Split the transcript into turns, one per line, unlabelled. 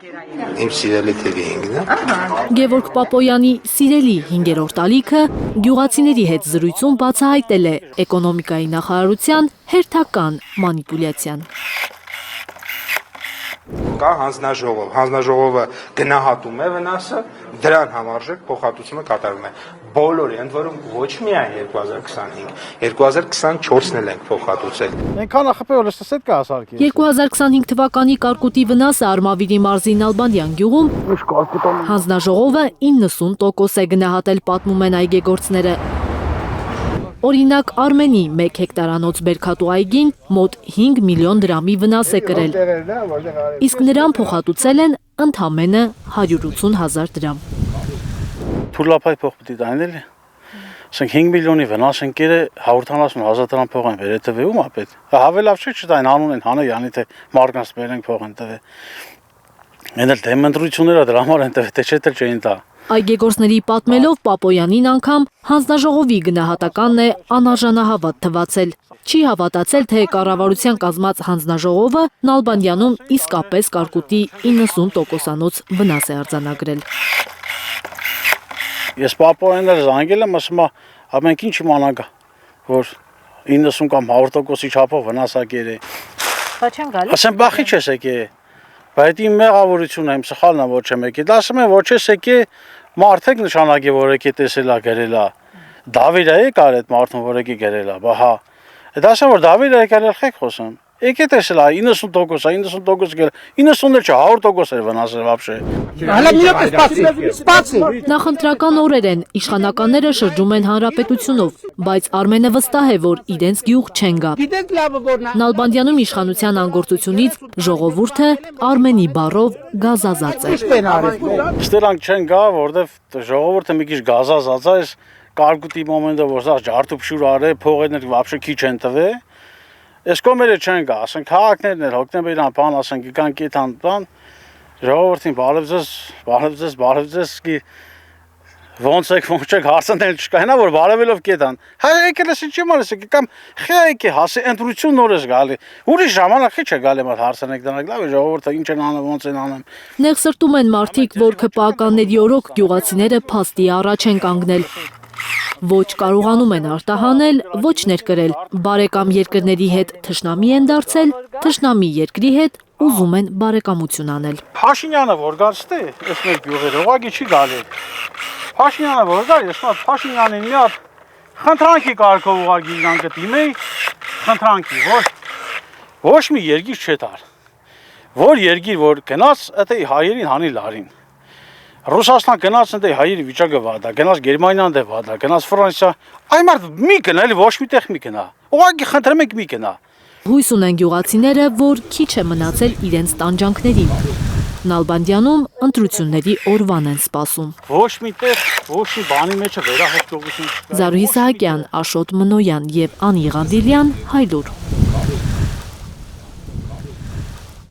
Իմ սիրելի թերի 5-ն է։
Գևորգ Պապոյանի սիրելի 5-րդ ալիքը գյուղացիների հետ զրույցում բացահայտել է էկոնոմիկայի նախարարության հերթական մանիպուլյացիան։
Կա հանձնաժողովը գնահատում է վնասը, դրան համարժեք փոխհատուցումը կատարվում է։ Բոլորի, ընդ որում ոչ միայն 2025, 2024-ն էլ ենք փոխհատուցել։
Այնքան ախպե որ լսես կա ասարկի։
2025 թվականի կարկուտի վնասը Արմավիրի մարզի Նալբանդյան գյուղում հանձնաժողովը 90% է գնահատել, պատմում են այգեգործները։ Օրինակ Արմենի 1 հեկտարանոց բերքատու այգին մոտ 5 միլիոն դրամի վնաս է կրել, իսկ նրան փոխհատուցել են ընդամենը 180,000 դրամ։
Թուլապայ փող պիտի տան էլի։ Ասենք 5 միլիոնի վնաս են կերը 150,000 դրամ փող են վերել տվեում ապետ։ Հավելավ չի չտային անուն են հանը յանի թե մարկանց բերենք փող են տվե։ Են էլ դեմընտրությունները դրա համար են տվե, թե չէ էլ չէին տա։
Այգեգործների պատմելով Պապոյանին անգամ հանձնաժողովի գնահատականն է անարժանահավատ թվացել։ Չի հավատացել, թե կառավարության կազմած հանձնաժողովը Նալբանդյանում իսկապես կարկուտի 90%-անոց վնաս է արձանագրել։
Ես Պապոյանները զանգել եմ, ասում ամենք ինչ իմանանք, որ 90 կամ 100%-ի չափով վնաս է կերել։
Բա չեն գալի։
Ասեմ բախի չես եկե։ Բայց իմ մեղավորությունն է, իմ սխալն է, որ չեմ եկել։ Ասում եմ, ոչ ես եկե, մարդեք նշանակի, որ եկե տեսել է, գրել է։ Դավիթը եկար այդ մարդուն, որ եկե գրել է, բա հա։ Այդ ասեմ, որ Դավիթը եկել է խեք խոսում։ Եկե տեսել է 90%, 90% գել, 90-ը չէ, 100% էր վնասել вообще։
Հələ niyə սպասի։
Նախընտրական օրեր են, իշխանականները շրջում են հանրապետությունով, բայց Արմենը վստահ է, որ իրենց գյուղ չեն գա։ Նալբանդյանում իշխանության անգործությունից ժողովուրդը Արմենի բառով գազազած է։
Ստրանք չեն գա, որովհետև ժողովուրդը մի քիչ գազազած է, կարկուտի մոմենտը, որ սա ջարդուփշուր արե, փողերներ вообще քիչ են տվե։ Այս կոմերը չեն գա, ասենք քաղաքներն էլ հոկտեմբերյան բան, ասենք գան կետան բան, ժողովրդին բարևձեզ, ոնց եք հարցնել չկայնա, որ բարևելով կետան։ Հա եկել ես ինչի մարես եկի, կամ խե եկի, հասի ընտրություն նոր ես գալի, ուրիշ ժամանակ չի գալի մատ հարցնեք դրանք, լավ է ժողովուրդը ինչ են անում, ոնց են անում։
Նեղ սրտում են մարդիկ, որ ՔՊԱ-ականների օրոք գյուղացիները փաստի առաջ են կանգնել։ Ոչ կարողանում են արտահանել, ոչ ներկրել, բարեկամ երկրների հետ թշնամի են դարձել, թշնամի երկրի հետ ուզում են բարեկամություն անել։
Փաշինյանը որ գալստե, այս մեր գյուղերը ուղղակի չի գալի։ Փաշինյանը որ գալի, ես մատ Փաշինյանին մի հատ խնդրանքի կարգով ուղղակի իրան կդիմեի, խնդրանքի, որ ոչ մի երկիր չտար։ Որ երկիր որ գնաց, դա հայերին հանի լարին։ Ռուսաստան գնաց ընդ հայերի վիճակը վադա, գնաց Գերմանիան դե վադա, գնաց Ֆրանսիա, այ մարդ մի գնա, էլի ոչ միտեղ մի գնա։ Ուղղակի խնդրեմ եք մի գնա։
Հույս ունեն գյուղացիները, որ քիչ է մնացել իրենց տանջանքներին։ Նալբանդյանում ընտրությունների օրվան են սպասում։
Ոչ միտեղ, ոչ մի բանի մեջը վերահսկողություն չկա։
Զարուհի Սահակյան, Աշոտ Մնոյան եւ Անի Ղանդիլյան, Հայլուր։